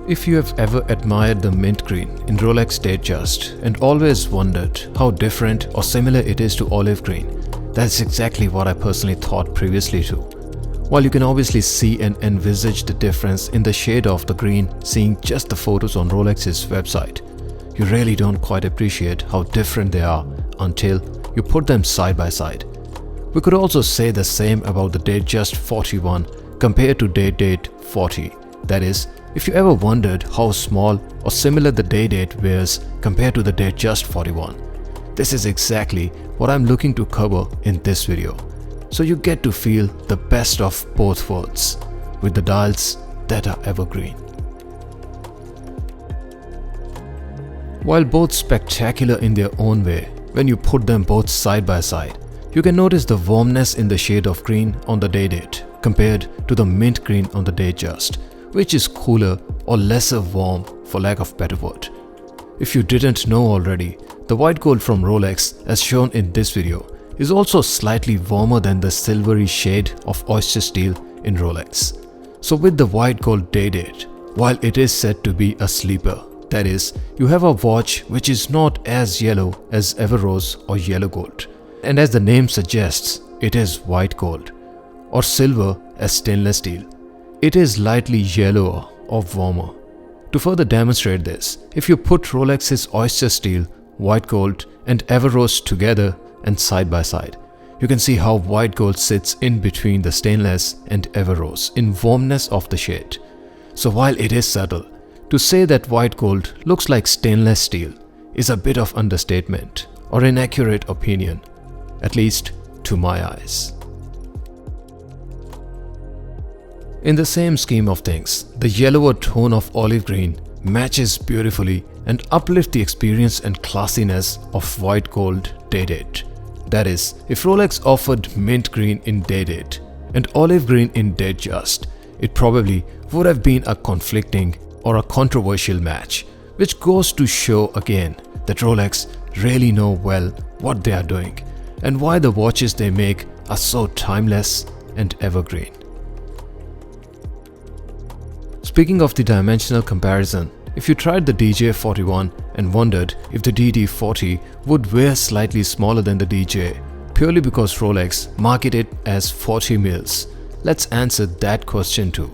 If you have ever admired the mint green in Rolex Datejust and always wondered how different or similar it is to olive green, that's exactly what I personally thought previously too. While you can obviously see and envisage the difference in the shade of the green seeing just the photos on Rolex's website, you really don't quite appreciate how different they are until you put them side by side. We could also say the same about the Datejust 41 compared to DD40. That is, if you ever wondered how small or similar the Day-Date wears compared to the Datejust 41, this is exactly what I'm looking to cover in this video. So you get to feel the best of both worlds with the dials that are evergreen. While both spectacular in their own way, when you put them both side by side, you can notice the warmness in the shade of green on the Day-Date compared to the mint green on the Datejust, which is cooler or lesser warm for lack of better word. If you didn't know already, the white gold from Rolex as shown in this video is also slightly warmer than the silvery shade of oyster steel in Rolex. So with the white gold Day-Date, while it is said to be a sleeper, that is, you have a watch which is not as yellow as Everose or yellow gold. And as the name suggests, it is white gold, or silver as stainless steel. It is lightly yellower or warmer. To further demonstrate this, if you put Rolex's oyster steel, white gold and Everose together and side by side, you can see how white gold sits in between the stainless and Everose in warmness of the shade. So while it is subtle, to say that white gold looks like stainless steel is a bit of understatement or inaccurate opinion, at least to my eyes. In the same scheme of things, the yellower tone of olive green matches beautifully and uplifts the experience and classiness of white gold Day-Date. That is, if Rolex offered mint green in Day-Date and olive green in Datejust, it probably would have been a conflicting or a controversial match, which goes to show again that Rolex really know well what they are doing and why the watches they make are so timeless and evergreen. Speaking of the dimensional comparison, if you tried the DJ41 and wondered if the DD40 would wear slightly smaller than the DJ purely because Rolex market it as 40 mils, let's answer that question too.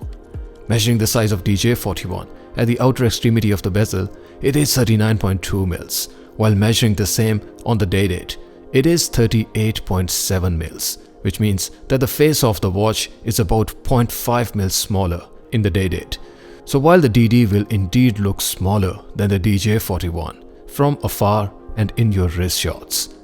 Measuring the size of DJ41 at the outer extremity of the bezel, it is 39.2 mils, while measuring the same on the Day-Date, it is 38.7 mils, which means that the face of the watch is about 0.5 mils smaller in the Day-Date. So while the DD will indeed look smaller than the DJ41 from afar and in your wrist shots.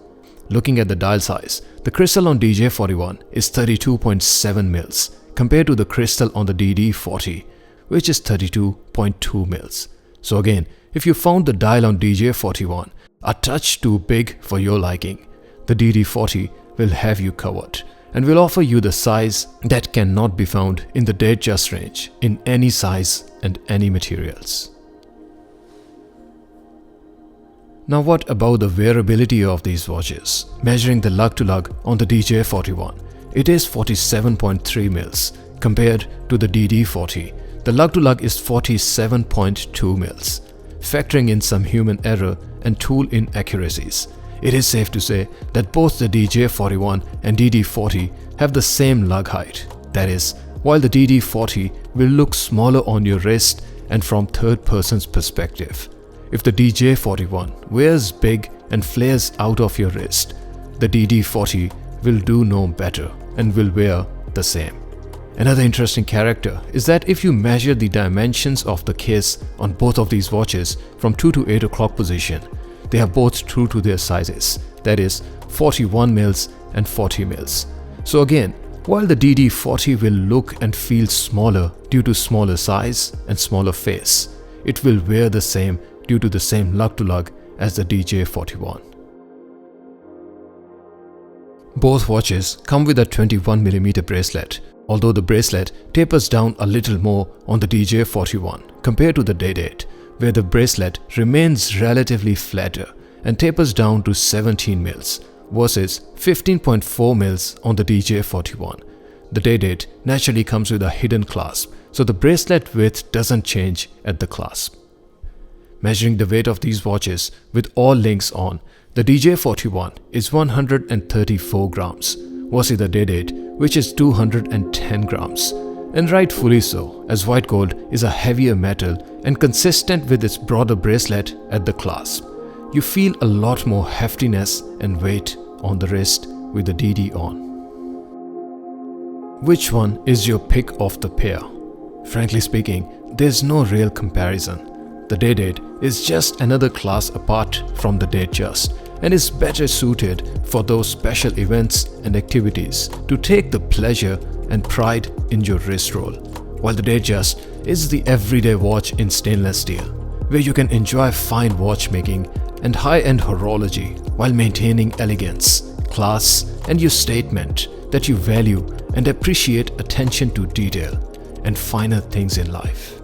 Looking at the dial size, the crystal on DJ41 is 32.7 mils compared to the crystal on the DD40, which is 32.2 mils. So again, if you found the dial on DJ41 a touch too big for your liking, the DD40 will have you covered and will offer you the size that cannot be found in the Datejust range in any size and any materials. Now what about the wearability of these watches? Measuring the lug to lug on the DJ41, it is 47.3 mils compared to the DD40. The lug to lug is 47.2 mils. Factoring in some human error and tool inaccuracies, it is safe to say that both the DJ41 and DD40 have the same lug height. That is, while the DD40 will look smaller on your wrist and from third person's perspective. If the DJ41 wears big and flares out of your wrist, the DD40 will do no better and will wear the same. Another interesting character is that if you measure the dimensions of the case on both of these watches from 2 to 8 o'clock position, they are both true to their sizes, that is 41 mils and 40 mils. So again, while the DD40 will look and feel smaller due to smaller size and smaller face, it will wear the same due to the same lug to lug as the DJ41. Both watches come with a 21mm bracelet, although the bracelet tapers down a little more on the DJ41 compared to the Day-Date, where the bracelet remains relatively flatter and tapers down to 17 mils versus 15.4 mils on the DJ41. The Day-Date naturally comes with a hidden clasp, so the bracelet width doesn't change at the clasp. Measuring the weight of these watches with all links on, the DJ41 is 134 grams versus the Day-Date, which is 210 grams. And rightfully so, as white gold is a heavier metal and consistent with its broader bracelet at the clasp. You feel a lot more heftiness and weight on the wrist with the DD on. Which one is your pick of the pair? Frankly speaking, there's no real comparison. The Day-Date is just another class apart from the Datejust and is better suited for those special events and activities to take the pleasure and pride in your wrist roll, while the Datejust is the everyday watch in stainless steel, where you can enjoy fine watchmaking and high-end horology while maintaining elegance, class, and your statement that you value and appreciate attention to detail and finer things in life.